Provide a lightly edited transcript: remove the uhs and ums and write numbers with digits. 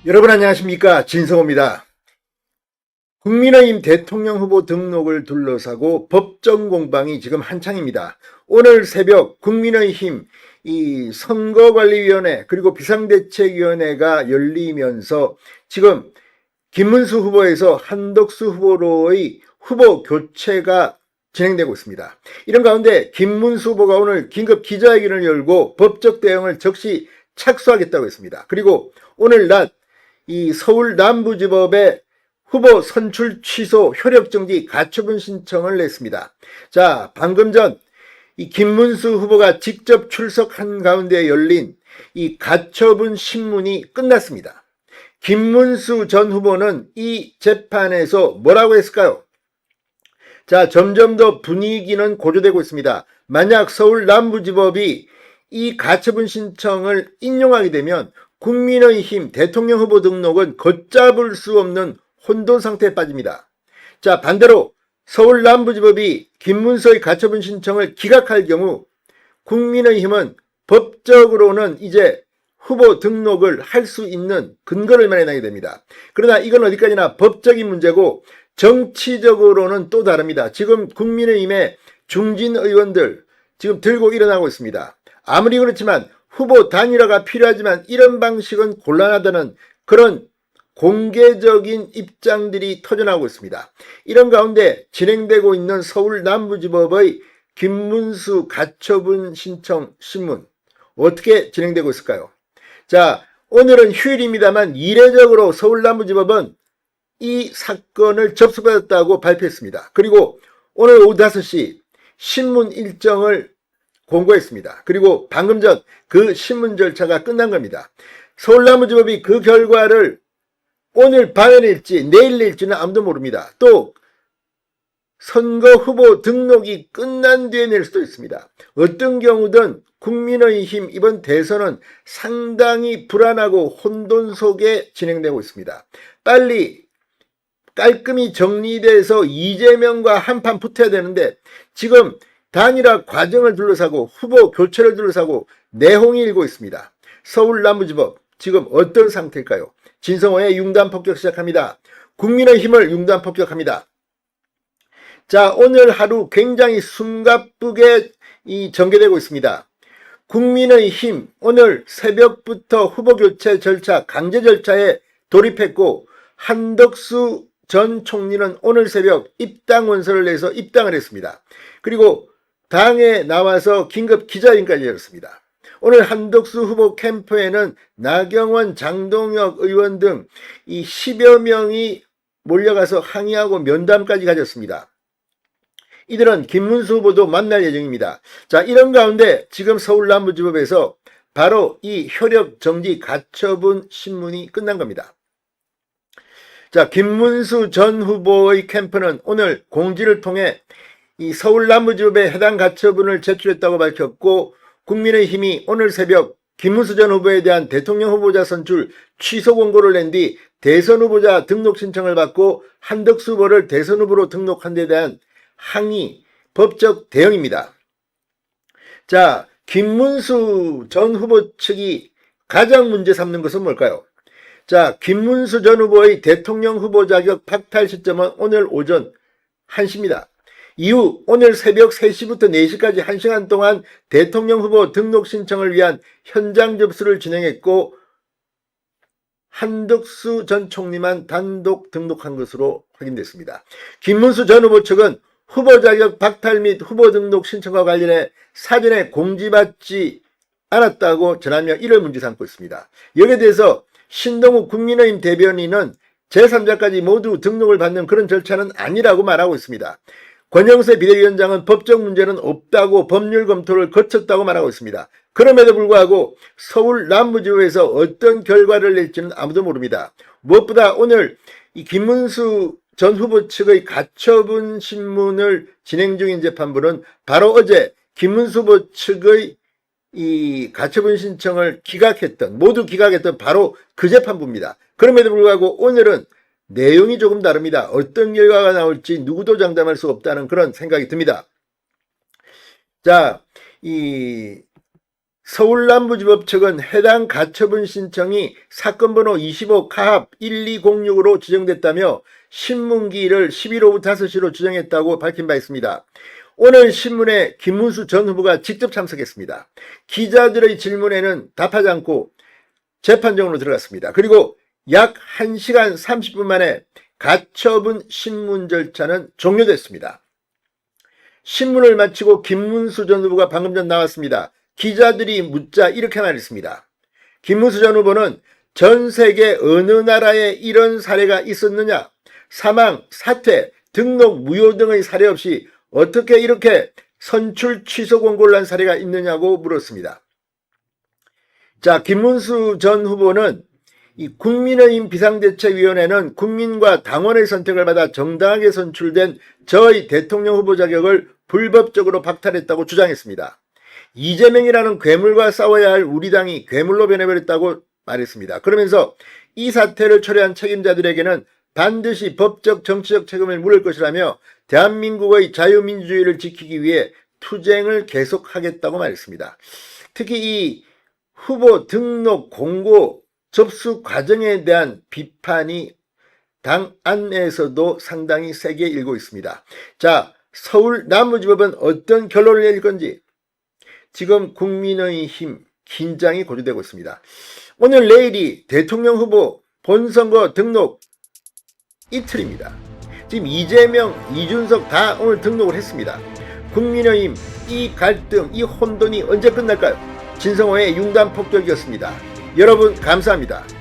여러분 안녕하십니까, 진성호입니다. 국민의힘 대통령 후보 등록을 둘러싸고 법정 공방이 지금 한창입니다. 오늘 새벽 국민의힘 이 선거관리위원회 그리고 비상대책위원회가 열리면서 지금 김문수 후보에서 한덕수 후보로의 후보 교체가 진행되고 있습니다. 이런 가운데 김문수 후보가 오늘 긴급 기자회견을 열고 법적 대응을 즉시 착수하겠다고 했습니다. 그리고 오늘 낮 이 서울 남부지법에 후보 선출 취소 효력정지 가처분 신청을 냈습니다. 자, 방금 전 이 김문수 후보가 직접 출석한 가운데 열린 이 가처분 신문이 끝났습니다. 김문수 전 후보는 이 재판에서 뭐라고 했을까요? 자, 점점 더 분위기는 고조되고 있습니다. 만약 서울 남부지법이 이 가처분 신청을 인용하게 되면 국민의힘 대통령 후보 등록은 걷잡을 수 없는 혼돈 상태에 빠집니다. 자, 반대로 서울 남부지법이 김문수의 가처분 신청을 기각할 경우 국민의힘은 법적으로는 이제 후보 등록을 할 수 있는 근거를 마련하게 됩니다. 그러나 이건 어디까지나 법적인 문제고 정치적으로는 또 다릅니다. 지금 국민의힘의 중진 의원들 지금 들고 일어나고 있습니다. 아무리 그렇지만 후보 단일화가 필요하지만 이런 방식은 곤란하다는 그런 공개적인 입장들이 터져나오고 있습니다. 이런 가운데 진행되고 있는 서울 남부지법의 김문수 가처분 신청 신문 어떻게 진행되고 있을까요? 자, 오늘은 휴일입니다만 이례적으로 서울 남부지법은 이 사건을 접수받았다고 발표했습니다. 그리고 오늘 오후 5시 신문 일정을 공고했습니다. 그리고 방금 전 그 신문 절차가 끝난 겁니다. 서울 남부지법이 그 결과를 오늘 밤에 낼지 내일 낼지는 아무도 모릅니다. 또 선거 후보 등록이 끝난 뒤에 낼 수도 있습니다. 어떤 경우든 국민의힘 이번 대선은 상당히 불안하고 혼돈 속에 진행되고 있습니다. 빨리 깔끔히 정리돼서 이재명과 한판 붙어야 되는데 지금 단일화 과정을 둘러싸고 후보 교체를 둘러싸고 내홍이 일고 있습니다. 서울 남부지법 지금 어떤 상태일까요? 진성호의 융단 폭격 시작합니다. 국민의힘을 융단 폭격합니다. 자, 오늘 하루 굉장히 숨가쁘게 전개되고 있습니다. 국민의힘 오늘 새벽부터 후보 교체 절차 강제 절차에 돌입했고 한덕수 전 총리는 오늘 새벽 입당 원서를 내서 입당을 했습니다. 그리고 당에 나와서 긴급 기자회견까지 열었습니다. 오늘 한덕수 후보 캠프에는 나경원, 장동혁 의원 등 이 10여 명이 몰려가서 항의하고 면담까지 가졌습니다. 이들은 김문수 후보도 만날 예정입니다. 자, 이런 가운데 지금 서울 남부지법에서 바로 이 효력 정지 가처분 신문이 끝난 겁니다. 자, 김문수 전 후보의 캠프는 오늘 공지를 통해 이 서울 남부지법에 해당 가처분을 제출했다고 밝혔고 국민의힘이 오늘 새벽 김문수 전 후보에 대한 대통령 후보자 선출 취소 공고를 낸 뒤 대선 후보자 등록 신청을 받고 한덕수 후보를 대선 후보로 등록한 데 대한 항의 법적 대응입니다. 자, 김문수 전 후보 측이 가장 문제 삼는 것은 뭘까요? 자, 김문수 전 후보의 대통령 후보 자격 박탈 시점은 오늘 오전 1시입니다. 이후 오늘 새벽 3시부터 4시까지 1시간 동안 대통령 후보 등록 신청을 위한 현장 접수를 진행했고 한덕수 전 총리만 단독 등록한 것으로 확인됐습니다. 김문수 전 후보 측은 후보 자격 박탈 및 후보 등록 신청과 관련해 사전에 공지받지 않았다고 전하며 이를 문제 삼고 있습니다. 여기에 대해서 신동욱 국민의힘 대변인은 제3자까지 모두 등록을 받는 그런 절차는 아니라고 말하고 있습니다. 권영세 비대위원장은 법적 문제는 없다고 법률 검토를 거쳤다고 말하고 있습니다. 그럼에도 불구하고 서울 남부지법에서 어떤 결과를 낼지는 아무도 모릅니다. 무엇보다 오늘 이 김문수 전 후보 측의 가처분 신문을 진행 중인 재판부는 바로 어제 김문수 후보 측의 이 가처분 신청을 모두 기각했던 바로 그 재판부입니다. 그럼에도 불구하고 오늘은 내용이 조금 다릅니다. 어떤 결과가 나올지 누구도 장담할 수 없다는 그런 생각이 듭니다. 자, 이 서울남부지법 측은 해당 가처분 신청이 사건 번호 25 카합 1206으로 지정됐다며 신문기일을 11 오후 5시로 지정했다고 밝힌 바 있습니다. 오늘 신문에 김문수 전 후보가 직접 참석했습니다. 기자들의 질문에는 답하지 않고 재판정으로 들어갔습니다. 그리고 약 1시간 30분 만에 가처분 신문 절차는 종료됐습니다. 신문을 마치고 김문수 전 후보가 방금 전 나왔습니다. 기자들이 묻자 이렇게 말했습니다. 김문수 전 후보는 전 세계 어느 나라에 이런 사례가 있었느냐, 사망, 사퇴, 등록 무효 등의 사례 없이 어떻게 이렇게 선출 취소 권고를 한 사례가 있느냐고 물었습니다. 자, 김문수 전 후보는 이 국민의힘 비상대책위원회는 국민과 당원의 선택을 받아 정당하게 선출된 저의 대통령 후보 자격을 불법적으로 박탈했다고 주장했습니다. 이재명이라는 괴물과 싸워야 할 우리 당이 괴물로 변해버렸다고 말했습니다. 그러면서 이 사태를 초래한 책임자들에게는 반드시 법적 정치적 책임을 물을 것이라며 대한민국의 자유민주주의를 지키기 위해 투쟁을 계속하겠다고 말했습니다. 특히 이 후보 등록 공고 접수 과정에 대한 비판이 당 안에서도 상당히 세게 일고 있습니다. 자, 서울 남부지법은 어떤 결론을 내릴 건지 지금 국민의힘 긴장이 고조되고 있습니다. 오늘 내일이 대통령 후보 본선거 등록 이틀입니다. 지금 이재명, 이준석 다 오늘 등록을 했습니다. 국민의힘 이 갈등, 이 혼돈이 언제 끝날까요? 진성호의 융단 폭격이었습니다. 여러분 감사합니다.